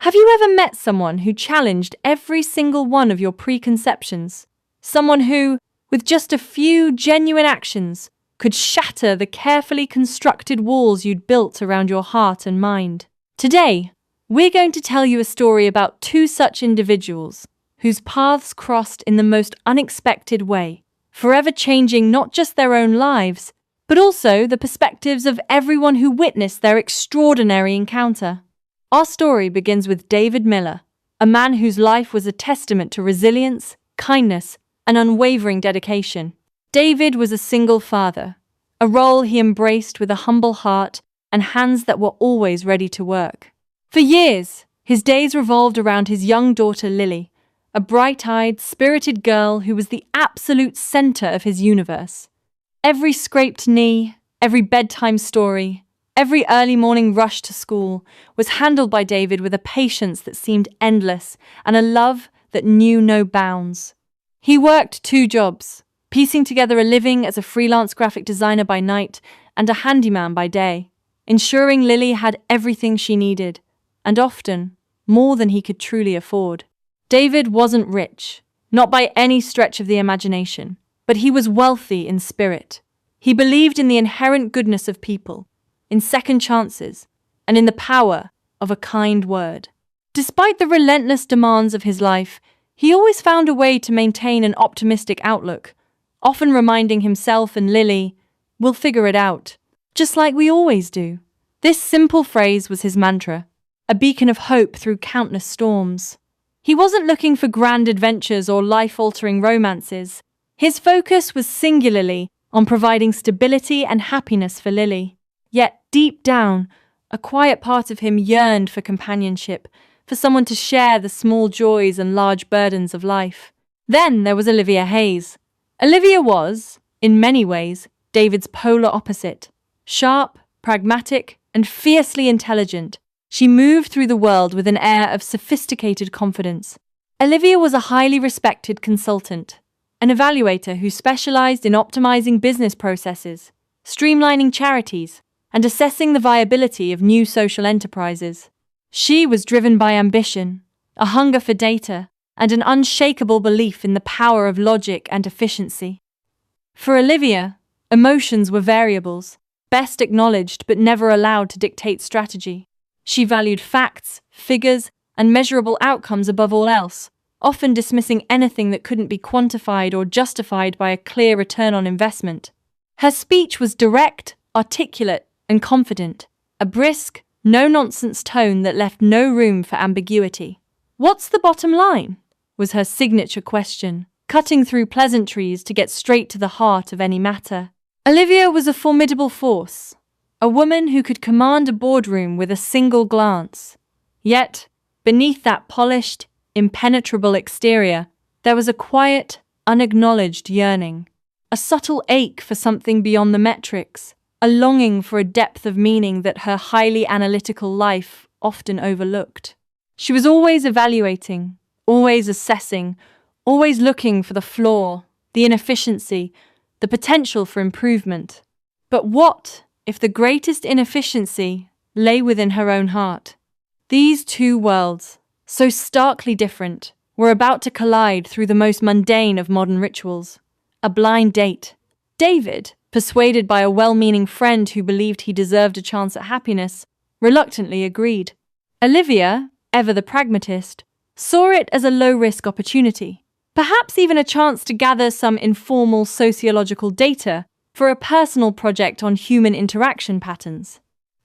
Have you ever met someone who challenged every single one of your preconceptions? Someone who, with just a few genuine actions, could shatter the carefully constructed walls you'd built around your heart and mind. Today, we're going to tell you a story about two such individuals whose paths crossed in the most unexpected way, forever changing not just their own lives, but also the perspectives of everyone who witnessed their extraordinary encounter. Our story begins with David Miller, a man whose life was a testament to resilience, kindness, and unwavering dedication. David was a single father, a role he embraced with a humble heart and hands that were always ready to work. For years, his days revolved around his young daughter Lily, a bright-eyed, spirited girl who was the absolute center of his universe. Every scraped knee, every bedtime story, every early morning rush to school was handled by David with a patience that seemed endless and a love that knew no bounds. He worked 2 jobs, piecing together a living as a freelance graphic designer by night and a handyman by day, ensuring Lily had everything she needed, and often more than he could truly afford. David wasn't rich, not by any stretch of the imagination, but he was wealthy in spirit. He believed in the inherent goodness of people, in second chances, and in the power of a kind word. Despite the relentless demands of his life, he always found a way to maintain an optimistic outlook, often reminding himself and Lily, "We'll figure it out, just like we always do." This simple phrase was his mantra, a beacon of hope through countless storms. He wasn't looking for grand adventures or life-altering romances. His focus was singularly on providing stability and happiness for Lily. Yet, deep down, a quiet part of him yearned for companionship, for someone to share the small joys and large burdens of life. Then there was Olivia Hayes. Olivia was, in many ways, David's polar opposite. Sharp, pragmatic, and fiercely intelligent, she moved through the world with an air of sophisticated confidence. Olivia was a highly respected consultant, an evaluator who specialized in optimizing business processes, streamlining charities, and assessing the viability of new social enterprises. She was driven by ambition, a hunger for data, and an unshakable belief in the power of logic and efficiency. For Olivia, emotions were variables, best acknowledged but never allowed to dictate strategy. She valued facts, figures, and measurable outcomes above all else, often dismissing anything that couldn't be quantified or justified by a clear return on investment. Her speech was direct, articulate, and confident, a brisk, no-nonsense tone that left no room for ambiguity. "What's the bottom line?" was her signature question, cutting through pleasantries to get straight to the heart of any matter. Olivia was a formidable force, a woman who could command a boardroom with a single glance. Yet, beneath that polished, impenetrable exterior, there was a quiet, unacknowledged yearning, a subtle ache for something beyond the metrics, a longing for a depth of meaning that her highly analytical life often overlooked. She was always evaluating, always assessing, always looking for the flaw, the inefficiency, the potential for improvement. But what if the greatest inefficiency lay within her own heart? These two worlds, so starkly different, were about to collide through the most mundane of modern rituals, a blind date. David, persuaded by a well-meaning friend who believed he deserved a chance at happiness, reluctantly agreed. Olivia, ever the pragmatist, saw it as a low-risk opportunity, perhaps even a chance to gather some informal sociological data for a personal project on human interaction patterns.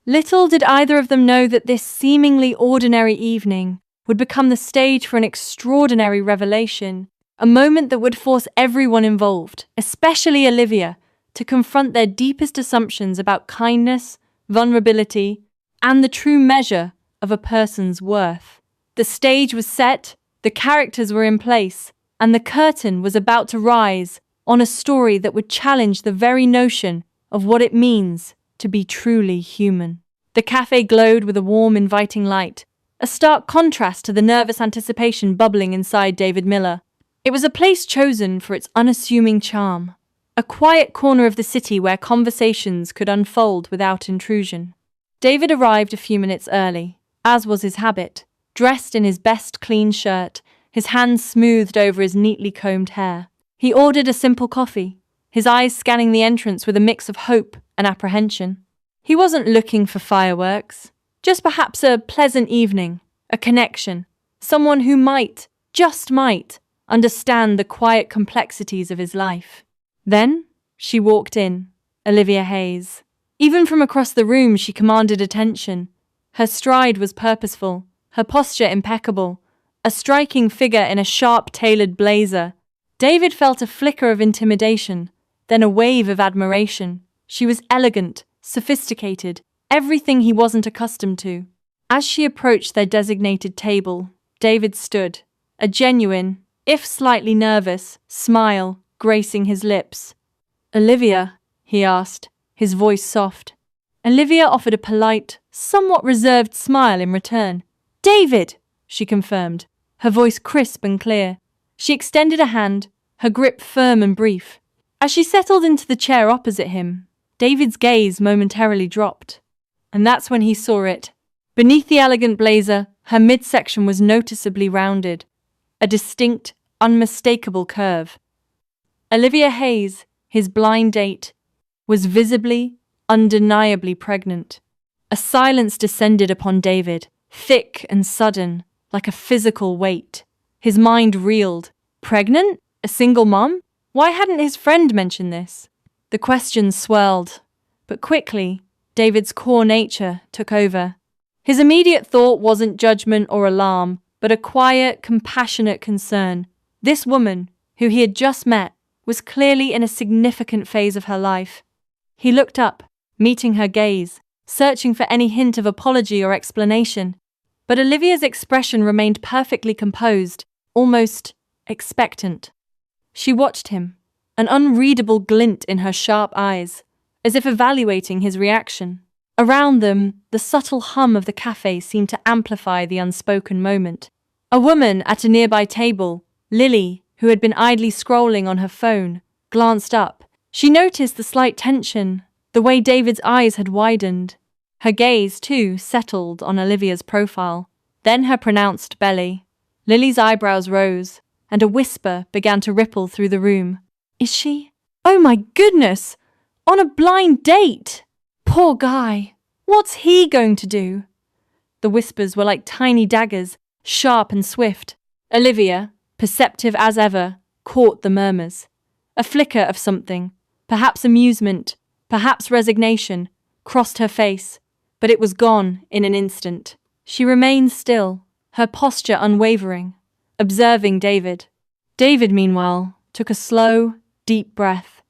Little did either of them know that this seemingly ordinary evening would become the stage for an extraordinary revelation, a moment that would force everyone involved, especially Olivia, to confront their deepest assumptions about kindness, vulnerability, and the true measure of a person's worth. The stage was set, the characters were in place, and the curtain was about to rise on a story that would challenge the very notion of what it means to be truly human. The cafe glowed with a warm, inviting light, a stark contrast to the nervous anticipation bubbling inside David Miller. It was a place chosen for its unassuming charm, a quiet corner of the city where conversations could unfold without intrusion. David arrived a few minutes early, as was his habit, dressed in his best clean shirt, his hands smoothed over his neatly combed hair. He ordered a simple coffee, his eyes scanning the entrance with a mix of hope and apprehension. He wasn't looking for fireworks, just perhaps a pleasant evening, a connection, someone who might, just might, understand the quiet complexities of his life. Then she walked in, Olivia Hayes. Even from across the room, she commanded attention. Her stride was purposeful, her posture impeccable, a striking figure in a sharp-tailored blazer. David felt a flicker of intimidation, then a wave of admiration. She was elegant, sophisticated, everything he wasn't accustomed to. As she approached their designated table, David stood, a genuine, if slightly nervous, smile gracing his lips. "Olivia?" he asked, his voice soft. Olivia offered a polite, somewhat reserved smile in return. "David!" she confirmed, her voice crisp and clear. She extended a hand, her grip firm and brief. As she settled into the chair opposite him, David's gaze momentarily dropped. And that's when he saw it. Beneath the elegant blazer, her midsection was noticeably rounded, a distinct, unmistakable curve. Olivia Hayes, his blind date, was visibly, undeniably pregnant. A silence descended upon David, thick and sudden, like a physical weight. His mind reeled. Pregnant? A single mom? Why hadn't his friend mentioned this? The questions swirled, but quickly, David's core nature took over. His immediate thought wasn't judgment or alarm, but a quiet, compassionate concern. This woman, who he had just met, was clearly in a significant phase of her life. He looked up, meeting her gaze, searching for any hint of apology or explanation. But Olivia's expression remained perfectly composed, almost expectant. She watched him, an unreadable glint in her sharp eyes, as if evaluating his reaction. Around them, the subtle hum of the cafe seemed to amplify the unspoken moment. A woman at a nearby table, Lily, who had been idly scrolling on her phone, glanced up. She noticed the slight tension, the way David's eyes had widened. Her gaze, too, settled on Olivia's profile, then her pronounced belly. Lily's eyebrows rose, and a whisper began to ripple through the room. "Is she? Oh my goodness! On a blind date! Poor guy! What's he going to do?" The whispers were like tiny daggers, sharp and swift. Olivia, perceptive as ever, caught the murmurs. A flicker of something, perhaps amusement, perhaps resignation, crossed her face, but it was gone in an instant. She remained still, her posture unwavering, observing David. David, meanwhile, took a slow, deep breath.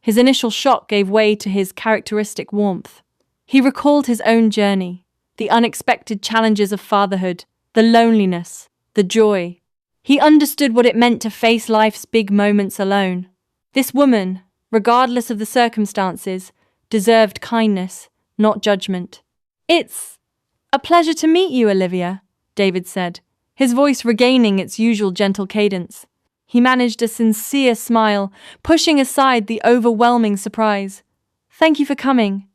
His initial shock gave way to his characteristic warmth. He recalled his own journey, the unexpected challenges of fatherhood, the loneliness, the joy. He understood what it meant to face life's big moments alone. This woman, regardless of the circumstances, deserved kindness, not judgment. "It's a pleasure to meet you, Olivia," David said, his voice regaining its usual gentle cadence. He managed a sincere smile, pushing aside the overwhelming surprise. "Thank you for coming."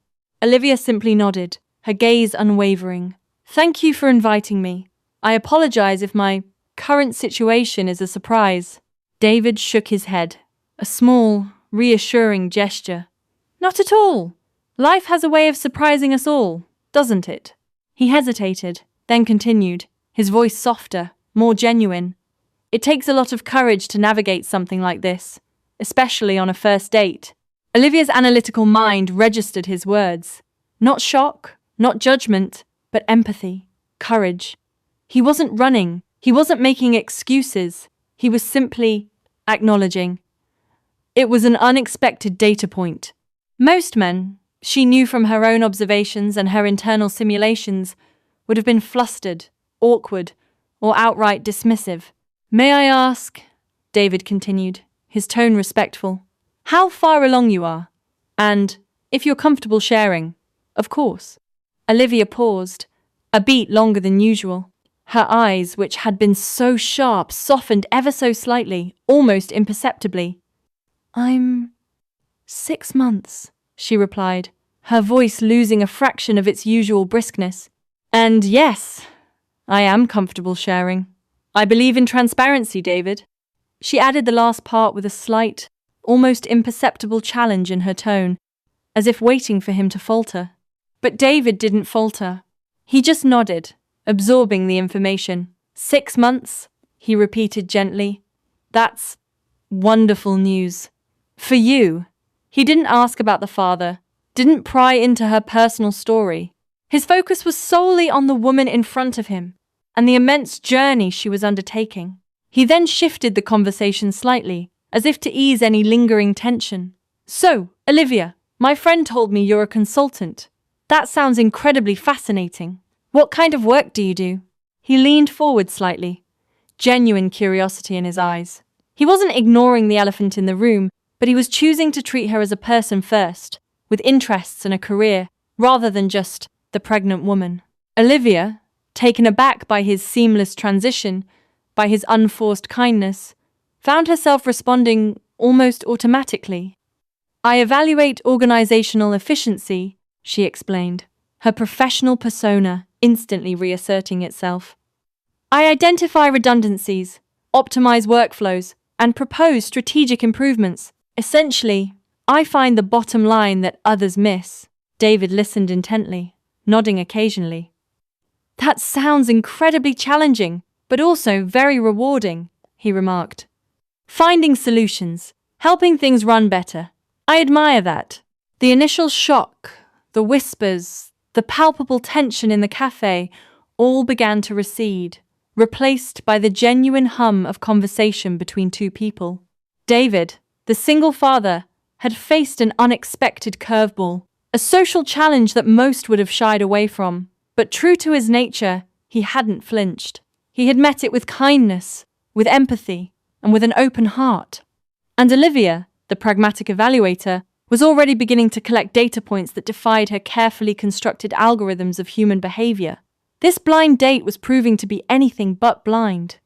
Olivia simply nodded, her gaze unwavering. "Thank you for inviting me. I apologize if my current situation is a surprise." David shook his head, a small, reassuring gesture. "Not at all. Life has a way of surprising us all, doesn't it?" He hesitated, then continued, his voice softer, more genuine. "It takes a lot of courage to navigate something like this, especially on a first date." Olivia's analytical mind registered his words. Not shock, not judgment, but empathy, courage. He wasn't running, he wasn't making excuses, he was simply acknowledging. It was an unexpected data point. Most men, she knew from her own observations and her internal simulations, would have been flustered, awkward, or outright dismissive. "May I ask," David continued, his tone respectful, "how far along you are? And, if you're comfortable sharing, of course." Olivia paused, a beat longer than usual. Her eyes, which had been so sharp, softened ever so slightly, almost imperceptibly. "I'm 6 months," she replied, her voice losing a fraction of its usual briskness. "And yes, I am comfortable sharing. I believe in transparency, David. She added the last part with a slight, almost imperceptible challenge in her tone, as if waiting for him to falter. But David didn't falter. He just nodded, absorbing the information. 6 months, he repeated gently. That's wonderful news. For you. He didn't ask about the father, didn't pry into her personal story. His focus was solely on the woman in front of him and the immense journey she was undertaking. He then shifted the conversation slightly, as if to ease any lingering tension. So, Olivia, my friend told me you're a consultant. That sounds incredibly fascinating. What kind of work do you do? He leaned forward slightly, genuine curiosity in his eyes. He wasn't ignoring the elephant in the room, but he was choosing to treat her as a person first, with interests and a career, rather than just the pregnant woman. Olivia, taken aback by his seamless transition, by his unforced kindness, found herself responding almost automatically. I evaluate organizational efficiency, she explained, her professional persona instantly reasserting itself. I identify redundancies, optimize workflows, and propose strategic improvements. Essentially, I find the bottom line that others miss. David listened intently, nodding occasionally. That sounds incredibly challenging, but also very rewarding, he remarked. Finding solutions, helping things run better. I admire that. The initial shock, the whispers, the palpable tension in the cafe all began to recede, replaced by the genuine hum of conversation between two people. David, the single father, had faced an unexpected curveball, a social challenge that most would have shied away from. But true to his nature, he hadn't flinched. He had met it with kindness, with empathy, and with an open heart. And Olivia, the pragmatic evaluator, was already beginning to collect data points that defied her carefully constructed algorithms of human behavior. This blind date was proving to be anything but blind.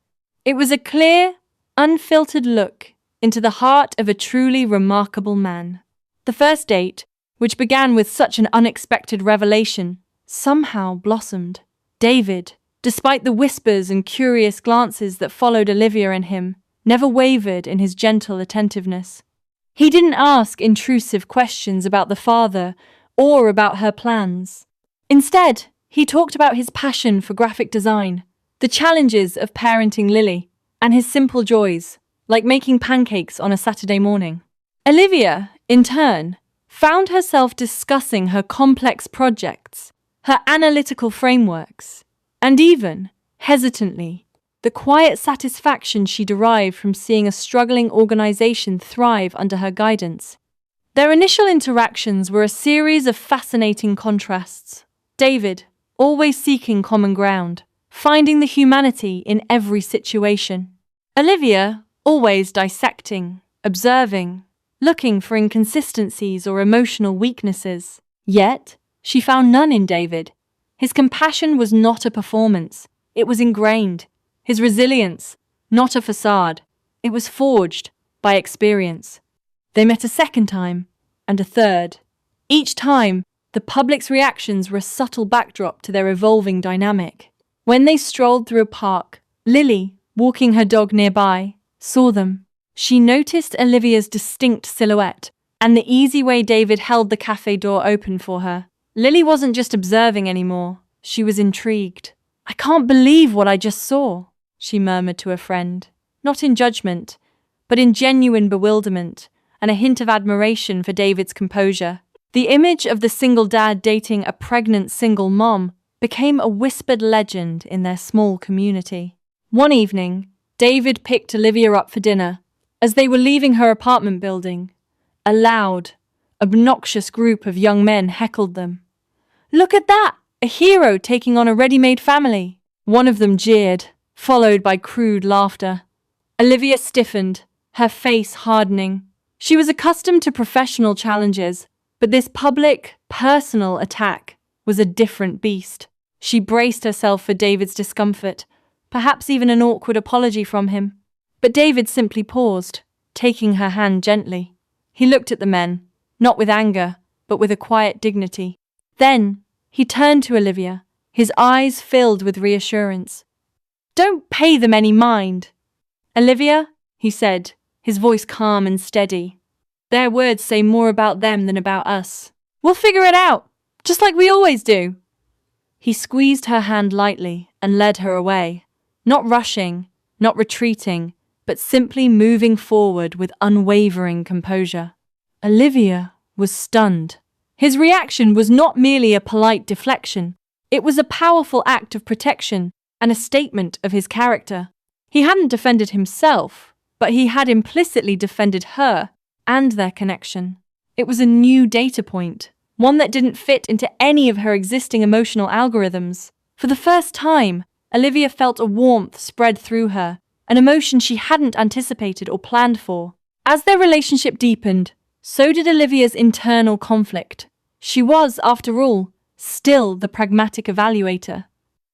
It was a clear, unfiltered look into the heart of a truly remarkable man. The first date, which began with such an unexpected revelation, somehow blossomed. David, despite the whispers and curious glances that followed Olivia and him, never wavered in his gentle attentiveness. He didn't ask intrusive questions about the father or about her plans. Instead, he talked about his passion for graphic design, the challenges of parenting Lily, and his simple joys, like making pancakes on a Saturday morning. Olivia, in turn, found herself discussing her complex projects, her analytical frameworks, and even, hesitantly, the quiet satisfaction she derived from seeing a struggling organization thrive under her guidance. Their initial interactions were a series of fascinating contrasts. David, always seeking common ground, finding the humanity in every situation. Olivia, always dissecting, observing, looking for inconsistencies or emotional weaknesses. Yet, she found none in David. His compassion was not a performance, it was ingrained. His resilience, not a facade, it was forged by experience. They met a second time, and a third. Each time, the public's reactions were a subtle backdrop to their evolving dynamic. When they strolled through a park, Lily, walking her dog nearby, saw them. She noticed Olivia's distinct silhouette and the easy way David held the cafe door open for her. Lily wasn't just observing anymore, she was intrigued. I can't believe what I just saw, she murmured to a friend, not in judgment, but in genuine bewilderment and a hint of admiration for David's composure. The image of the single dad dating a pregnant single mom became a whispered legend in their small community. One evening, David picked Olivia up for dinner. As they were leaving her apartment building, a loud, obnoxious group of young men heckled them. "Look at that! A hero taking on a ready-made family!" One of them jeered, followed by crude laughter. Olivia stiffened, her face hardening. She was accustomed to professional challenges, but this public, personal attack was a different beast. She braced herself for David's discomfort, perhaps even an awkward apology from him. But David simply paused, taking her hand gently. He looked at the men, not with anger, but with a quiet dignity. Then, he turned to Olivia, his eyes filled with reassurance. "Don't pay them any mind. Olivia," he said, his voice calm and steady. "Their words say more about them than about us. We'll figure it out, just like we always do." He squeezed her hand lightly and led her away, not rushing, not retreating, but simply moving forward with unwavering composure. Olivia was stunned. His reaction was not merely a polite deflection. It was a powerful act of protection and a statement of his character. He hadn't defended himself, but he had implicitly defended her and their connection. It was a new data point, one that didn't fit into any of her existing emotional algorithms. For the first time, Olivia felt a warmth spread through her, an emotion she hadn't anticipated or planned for. As their relationship deepened, so did Olivia's internal conflict. She was, after all, still the pragmatic evaluator.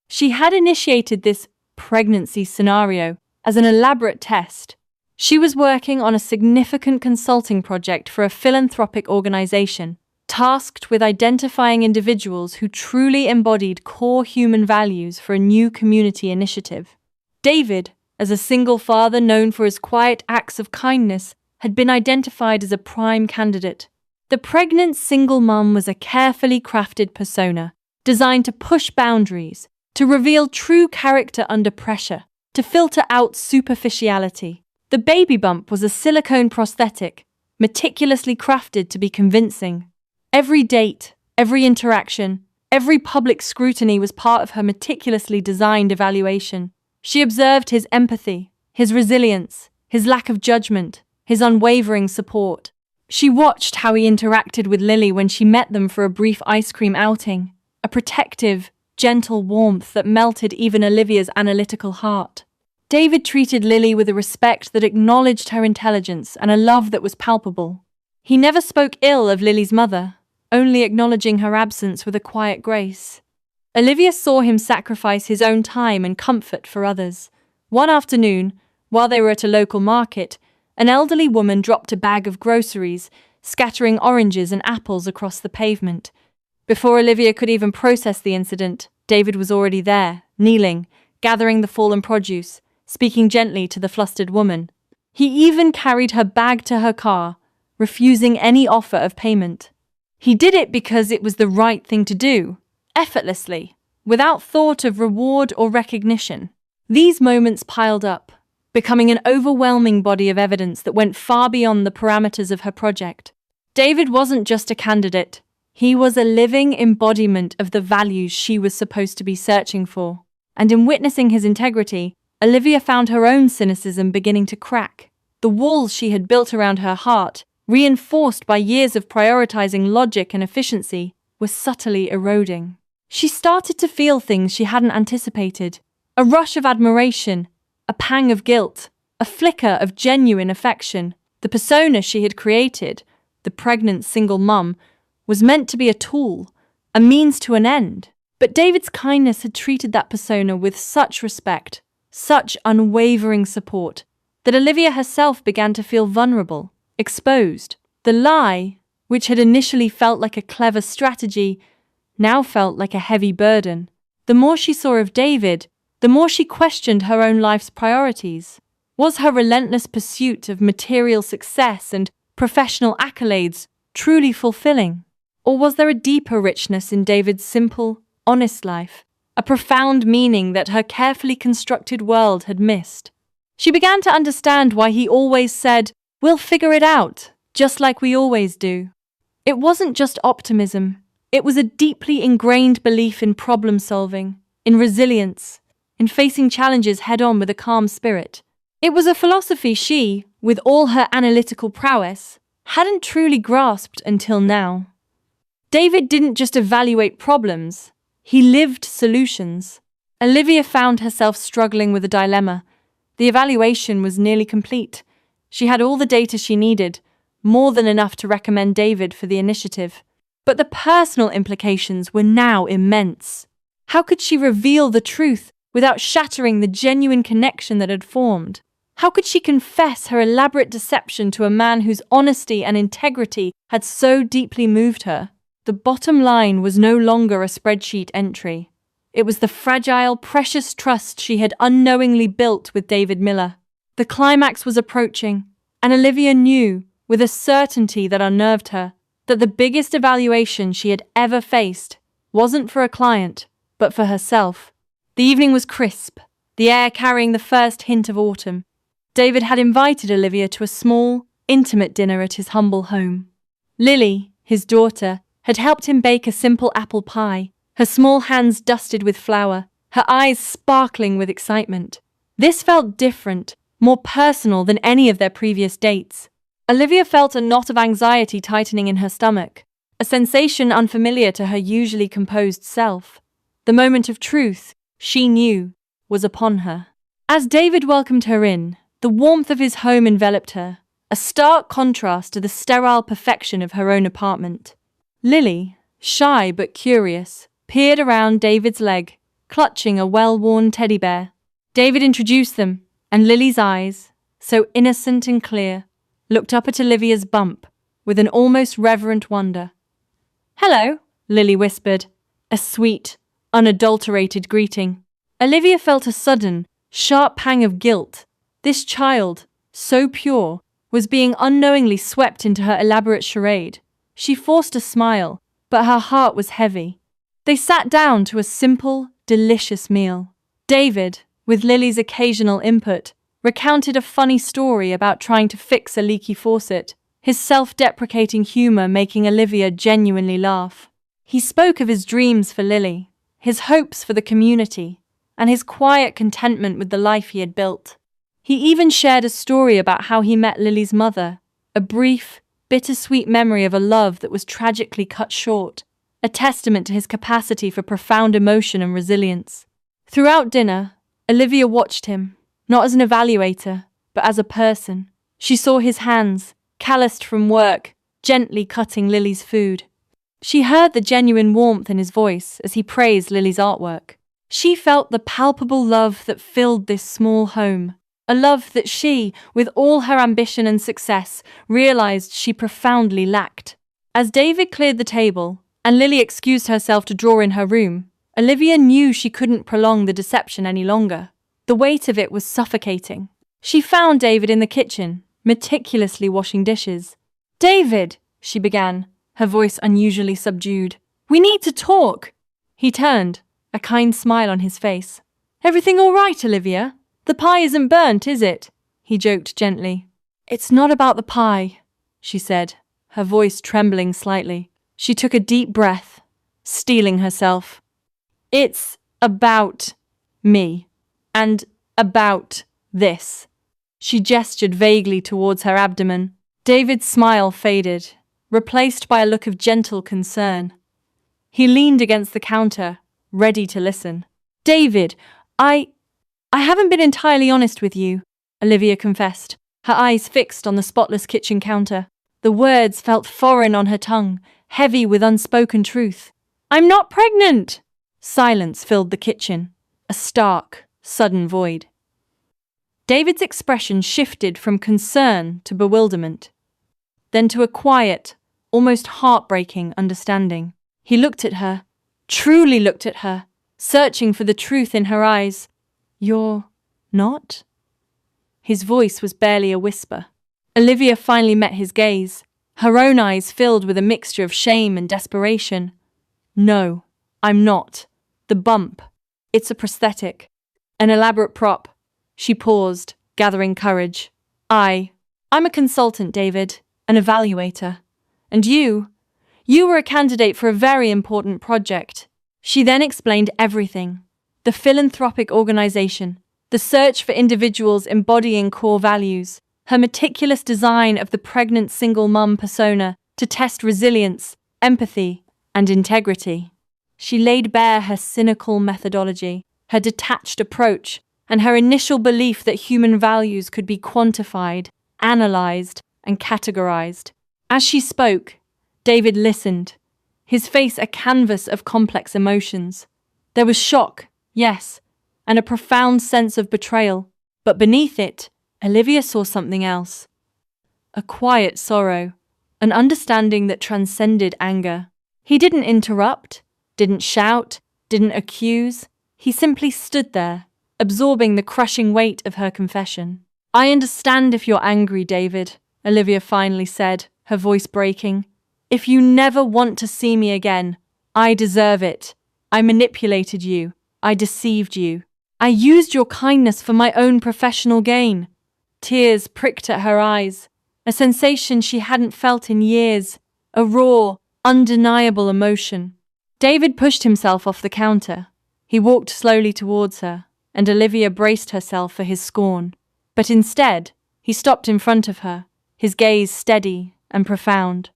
She had initiated this pregnancy scenario as an elaborate test. She was working on a significant consulting project for a philanthropic organization, tasked with identifying individuals who truly embodied core human values for a new community initiative. David, as a single father known for his quiet acts of kindness, had been identified as a prime candidate. The pregnant single mum was a carefully crafted persona, designed to push boundaries, to reveal true character under pressure, to filter out superficiality. The baby bump was a silicone prosthetic, meticulously crafted to be convincing. Every date, every interaction, every public scrutiny was part of her meticulously designed evaluation. She observed his empathy, his resilience, his lack of judgment, his unwavering support. She watched how he interacted with Lily when she met them for a brief ice cream outing, a protective, gentle warmth that melted even Olivia's analytical heart. David treated Lily with a respect that acknowledged her intelligence and a love that was palpable. He never spoke ill of Lily's mother, only acknowledging her absence with a quiet grace. Olivia saw him sacrifice his own time and comfort for others. One afternoon, while they were at a local market, an elderly woman dropped a bag of groceries, scattering oranges and apples across the pavement. Before Olivia could even process the incident, David was already there, kneeling, gathering the fallen produce, speaking gently to the flustered woman. He even carried her bag to her car, refusing any offer of payment. He did it because it was the right thing to do, effortlessly, without thought of reward or recognition. These moments piled up, becoming an overwhelming body of evidence that went far beyond the parameters of her project. David wasn't just a candidate, he was a living embodiment of the values she was supposed to be searching for. And in witnessing his integrity, Olivia found her own cynicism beginning to crack. The walls she had built around her heart, reinforced by years of prioritizing logic and efficiency, were subtly eroding. She started to feel things she hadn't anticipated, a rush of admiration, a pang of guilt, a flicker of genuine affection. The persona she had created, the pregnant single mum, was meant to be a tool, a means to an end. But David's kindness had treated that persona with such respect, such unwavering support, that Olivia herself began to feel vulnerable, exposed. The lie, which had initially felt like a clever strategy, now felt like a heavy burden. The more she saw of David, the more she questioned her own life's priorities. Was her relentless pursuit of material success and professional accolades truly fulfilling? Or was there a deeper richness in David's simple, honest life, a profound meaning that her carefully constructed world had missed? She began to understand why he always said, "We'll figure it out, just like we always do." It wasn't just optimism, it was a deeply ingrained belief in problem solving, in resilience, in facing challenges head-on with a calm spirit. It was a philosophy she, with all her analytical prowess, hadn't truly grasped until now. David didn't just evaluate problems, he lived solutions. Olivia found herself struggling with a dilemma. The evaluation was nearly complete. She had all the data she needed, more than enough to recommend David for the initiative. But the personal implications were now immense. How could she reveal the truth without shattering the genuine connection that had formed? How could she confess her elaborate deception to a man whose honesty and integrity had so deeply moved her? The bottom line was no longer a spreadsheet entry. It was the fragile, precious trust she had unknowingly built with David Miller. The climax was approaching, and Olivia knew, with a certainty that unnerved her, that the biggest evaluation she had ever faced wasn't for a client, but for herself. The evening was crisp, the air carrying the first hint of autumn. David had invited Olivia to a small, intimate dinner at his humble home. Lily, his daughter, had helped him bake a simple apple pie, her small hands dusted with flour, her eyes sparkling with excitement. This felt different, more personal than any of their previous dates. Olivia felt a knot of anxiety tightening in her stomach, a sensation unfamiliar to her usually composed self. The moment of truth, she knew, was upon her. As David welcomed her in, the warmth of his home enveloped her, a stark contrast to the sterile perfection of her own apartment. Lily, shy but curious, peered around David's leg, clutching a well-worn teddy bear. David introduced them, and Lily's eyes, so innocent and clear, looked up at Olivia's bump with an almost reverent wonder. "Hello," Lily whispered, a sweet, unadulterated greeting. Olivia felt a sudden, sharp pang of guilt. This child, so pure, was being unknowingly swept into her elaborate charade. She forced a smile, but her heart was heavy. They sat down to a simple, delicious meal. David, with Lily's occasional input, recounted a funny story about trying to fix a leaky faucet, his self-deprecating humor making Olivia genuinely laugh. He spoke of his dreams for Lily, his hopes for the community, and his quiet contentment with the life he had built. He even shared a story about how he met Lily's mother, a brief, bittersweet memory of a love that was tragically cut short, a testament to his capacity for profound emotion and resilience. Throughout dinner, Olivia watched him, not as an evaluator, but as a person. She saw his hands, calloused from work, gently cutting Lily's food. She heard the genuine warmth in his voice as he praised Lily's artwork. She felt the palpable love that filled this small home, a love that she, with all her ambition and success, realized she profoundly lacked. As David cleared the table, and Lily excused herself to draw in her room, Olivia knew she couldn't prolong the deception any longer. The weight of it was suffocating. She found David in the kitchen, meticulously washing dishes. "David," she began, her voice unusually subdued. "We need to talk." He turned, a kind smile on his face. "Everything all right, Olivia? The pie isn't burnt, is it?" he joked gently. "It's not about the pie," she said, her voice trembling slightly. She took a deep breath, steeling herself. "It's about me. And about this." She gestured vaguely towards her abdomen. David's smile faded, replaced by a look of gentle concern. He leaned against the counter, ready to listen. "David, I haven't been entirely honest with you," Olivia confessed, her eyes fixed on the spotless kitchen counter. The words felt foreign on her tongue, heavy with unspoken truth. "I'm not pregnant!" Silence filled the kitchen, a stark, sudden void. David's expression shifted from concern to bewilderment, then to a quiet, almost heartbreaking understanding. He looked at her, truly looked at her, searching for the truth in her eyes. "You're not?" His voice was barely a whisper. Olivia finally met his gaze, her own eyes filled with a mixture of shame and desperation. "No, I'm not. The bump. It's a prosthetic. An elaborate prop." She paused, gathering courage. I'm a consultant, David, an evaluator. And you were a candidate for a very important project." She then explained everything. The philanthropic organization, the search for individuals embodying core values, her meticulous design of the pregnant single mum persona to test resilience, empathy, and integrity. She laid bare her cynical methodology, her detached approach, and her initial belief that human values could be quantified, analyzed, and categorized. As she spoke, David listened, his face a canvas of complex emotions. There was shock, yes, and a profound sense of betrayal, but beneath it, Olivia saw something else. A quiet sorrow, an understanding that transcended anger. He didn't interrupt, didn't shout, didn't accuse. He simply stood there, absorbing the crushing weight of her confession. "I understand if you're angry, David," Olivia finally said, her voice breaking. "If you never want to see me again, I deserve it. I manipulated you. I deceived you. I used your kindness for my own professional gain." Tears pricked at her eyes, a sensation she hadn't felt in years, a raw, undeniable emotion. David pushed himself off the counter. He walked slowly towards her, and Olivia braced herself for his scorn. But instead, he stopped in front of her, his gaze steady and profound.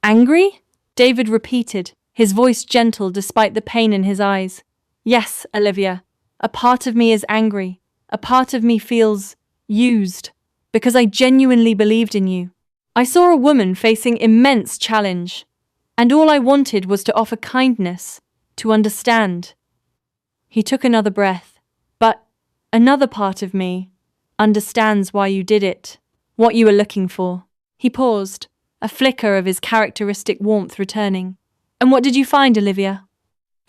"Angry?" David repeated, his voice gentle despite the pain in his eyes. "Yes, Olivia, a part of me is angry. A part of me feels used, because I genuinely believed in you. I saw a woman facing immense challenge, and all I wanted was to offer kindness, to understand." He took another breath. "But another part of me understands why you did it, what you were looking for." He paused, a flicker of his characteristic warmth returning. "And what did you find, Olivia?"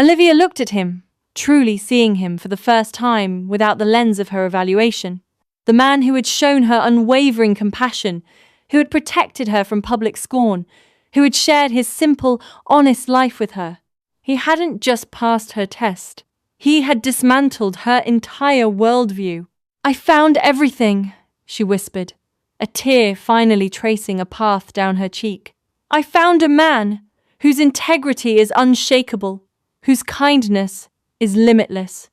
Olivia looked at him, truly seeing him for the first time without the lens of her evaluation. The man who had shown her unwavering compassion, who had protected her from public scorn, who had shared his simple, honest life with her. He hadn't just passed her test. He had dismantled her entire worldview. "I found everything," she whispered, a tear finally tracing a path down her cheek. "I found a man whose integrity is unshakable, whose kindness is limitless,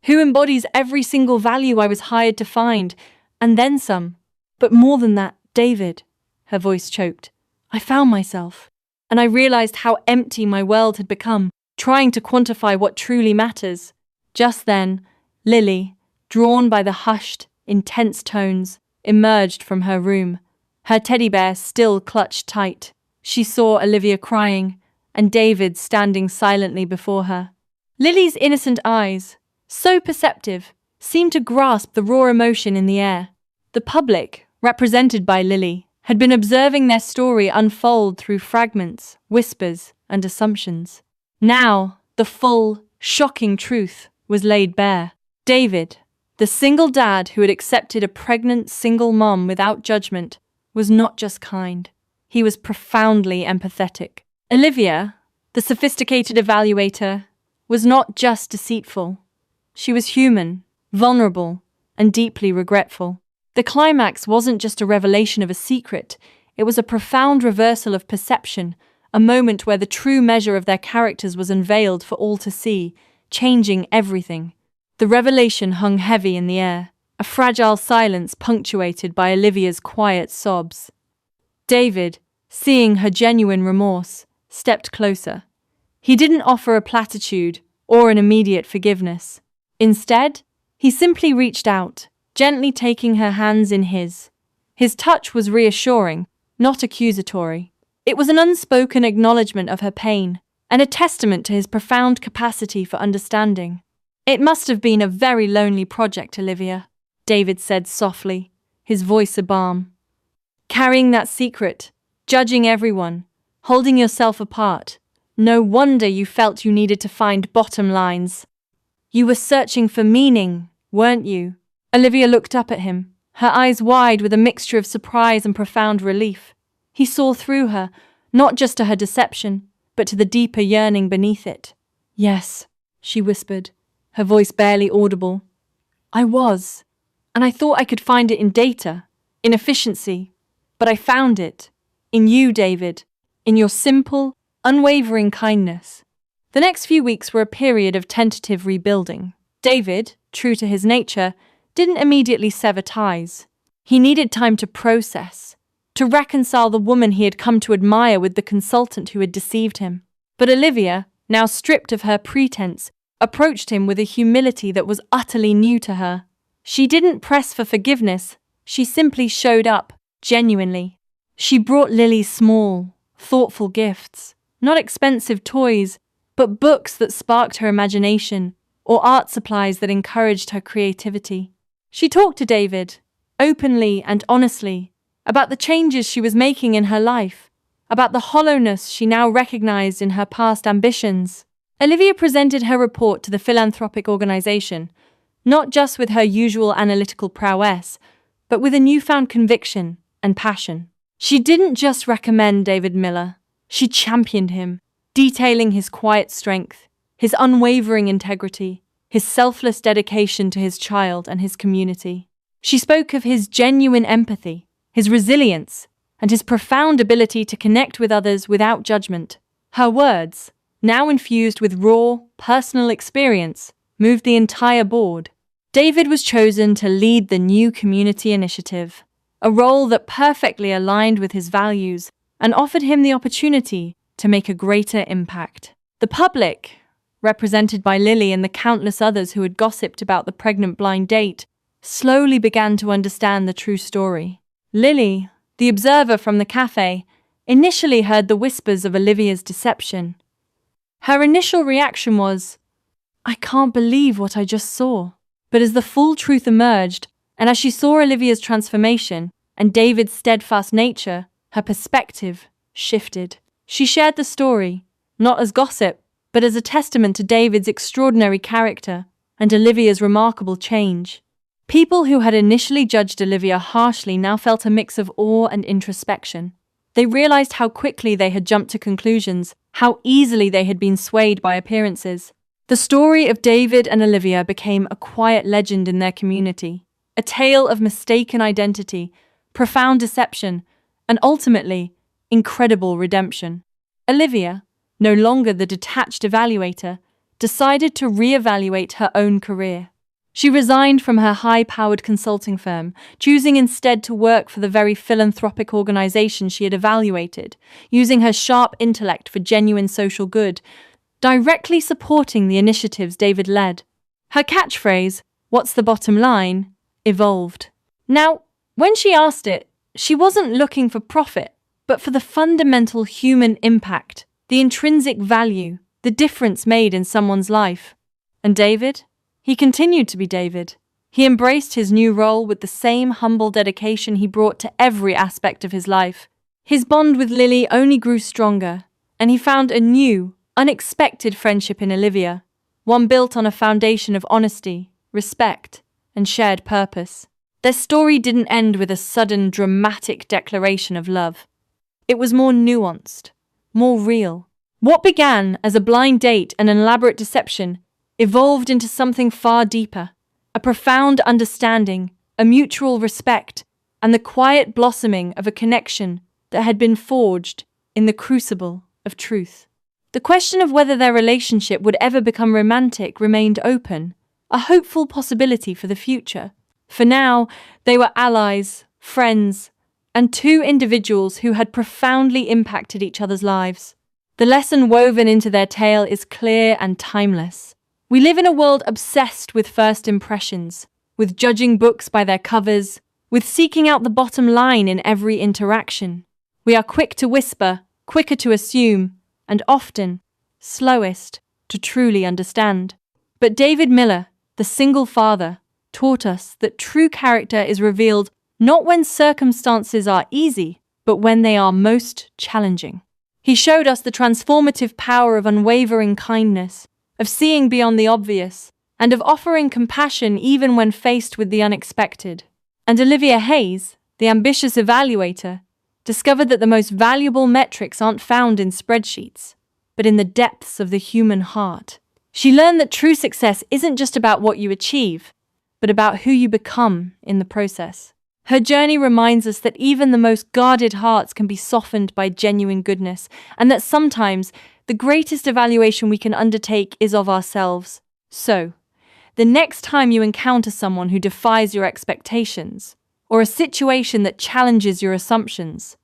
who embodies every single value I was hired to find, and then some. But more than that, David," her voice choked, "I found myself, and I realized how empty my world had become, trying to quantify what truly matters." Just then, Lily, drawn by the hushed, intense tones, emerged from her room, her teddy bear still clutched tight. She saw Olivia crying, and David standing silently before her. Lily's innocent eyes, so perceptive, seemed to grasp the raw emotion in the air. The public, represented by Lily, had been observing their story unfold through fragments, whispers, and assumptions. Now, the full, shocking truth was laid bare. David, the single dad who had accepted a pregnant single mom without judgment, was not just kind. He was profoundly empathetic. Olivia, the sophisticated evaluator, was not just deceitful. She was human, vulnerable, and deeply regretful. The climax wasn't just a revelation of a secret, it was a profound reversal of perception, a moment where the true measure of their characters was unveiled for all to see, changing everything. The revelation hung heavy in the air, a fragile silence punctuated by Olivia's quiet sobs. David, seeing her genuine remorse, stepped closer. He didn't offer a platitude or an immediate forgiveness. Instead, he simply reached out, gently taking her hands in his. His touch was reassuring, not accusatory. It was an unspoken acknowledgement of her pain, and a testament to his profound capacity for understanding. "It must have been a very lonely project, Olivia," David said softly, his voice a balm. "Carrying that secret, judging everyone, holding yourself apart. No wonder you felt you needed to find bottom lines. You were searching for meaning, weren't you?" Olivia looked up at him, her eyes wide with a mixture of surprise and profound relief. He saw through her, not just to her deception, but to the deeper yearning beneath it. "Yes," she whispered, her voice barely audible. "I was, and I thought I could find it in data, in efficiency, but I found it, in you, David, in your simple, unwavering kindness." The next few weeks were a period of tentative rebuilding. David, true to his nature, didn't immediately sever ties. He needed time to process, to reconcile the woman he had come to admire with the consultant who had deceived him. But Olivia, now stripped of her pretense, approached him with a humility that was utterly new to her. She didn't press for forgiveness, she simply showed up, genuinely. She brought Lily small, thoughtful gifts, not expensive toys, but books that sparked her imagination, or art supplies that encouraged her creativity. She talked to David, openly and honestly, about the changes she was making in her life, about the hollowness she now recognized in her past ambitions. Olivia presented her report to the philanthropic organization, not just with her usual analytical prowess, but with a newfound conviction and passion. She didn't just recommend David Miller, she championed him, detailing his quiet strength, his unwavering integrity, his selfless dedication to his child and his community. She spoke of his genuine empathy, his resilience, and his profound ability to connect with others without judgment. Her words, now infused with raw, personal experience, moved the entire board. David was chosen to lead the new community initiative, a role that perfectly aligned with his values and offered him the opportunity to make a greater impact. The public, represented by Lily and the countless others who had gossiped about the pregnant blind date, slowly began to understand the true story. Lily, the observer from the cafe, initially heard the whispers of Olivia's deception. Her initial reaction was, "I can't believe what I just saw." But as the full truth emerged, and as she saw Olivia's transformation and David's steadfast nature, her perspective shifted. She shared the story, not as gossip, but as a testament to David's extraordinary character and Olivia's remarkable change. People who had initially judged Olivia harshly now felt a mix of awe and introspection. They realized how quickly they had jumped to conclusions, how easily they had been swayed by appearances. The story of David and Olivia became a quiet legend in their community, a tale of mistaken identity, profound deception, and ultimately, incredible redemption. Olivia, no longer the detached evaluator, decided to reevaluate her own career. She resigned from her high-powered consulting firm, choosing instead to work for the very philanthropic organization she had evaluated, using her sharp intellect for genuine social good, directly supporting the initiatives David led. Her catchphrase, "What's the bottom line?" evolved. Now, when she asked it, she wasn't looking for profit, but for the fundamental human impact, the intrinsic value, the difference made in someone's life. And David? He continued to be David. He embraced his new role with the same humble dedication he brought to every aspect of his life. His bond with Lily only grew stronger, and he found a new, unexpected friendship in Olivia, one built on a foundation of honesty, respect, and shared purpose. Their story didn't end with a sudden, dramatic declaration of love. It was more nuanced, more real. What began as a blind date and an elaborate deception evolved into something far deeper, a profound understanding, a mutual respect, and the quiet blossoming of a connection that had been forged in the crucible of truth. The question of whether their relationship would ever become romantic remained open, a hopeful possibility for the future. For now, they were allies, friends, and two individuals who had profoundly impacted each other's lives. The lesson woven into their tale is clear and timeless. We live in a world obsessed with first impressions, with judging books by their covers, with seeking out the bottom line in every interaction. We are quick to whisper, quicker to assume, and often slowest to truly understand. But David Miller, the single father, taught us that true character is revealed not when circumstances are easy, but when they are most challenging. He showed us the transformative power of unwavering kindness, of seeing beyond the obvious, and of offering compassion even when faced with the unexpected. And Olivia Hayes, the ambitious evaluator, discovered that the most valuable metrics aren't found in spreadsheets, but in the depths of the human heart. She learned that true success isn't just about what you achieve, but about who you become in the process. Her journey reminds us that even the most guarded hearts can be softened by genuine goodness, and that sometimes the greatest evaluation we can undertake is of ourselves. So, the next time you encounter someone who defies your expectations, or a situation that challenges your assumptions,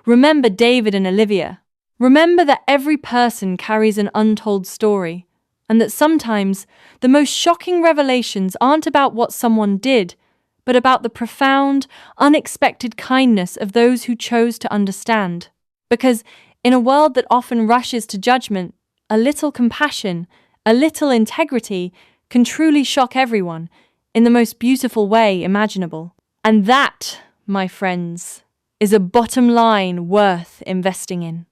remember David and Olivia. Remember that every person carries an untold story, and that sometimes the most shocking revelations aren't about what someone did, but about the profound, unexpected kindness of those who chose to understand. Because in a world that often rushes to judgment, a little compassion, a little integrity can truly shock everyone in the most beautiful way imaginable. And that, my friends, is a bottom line worth investing in.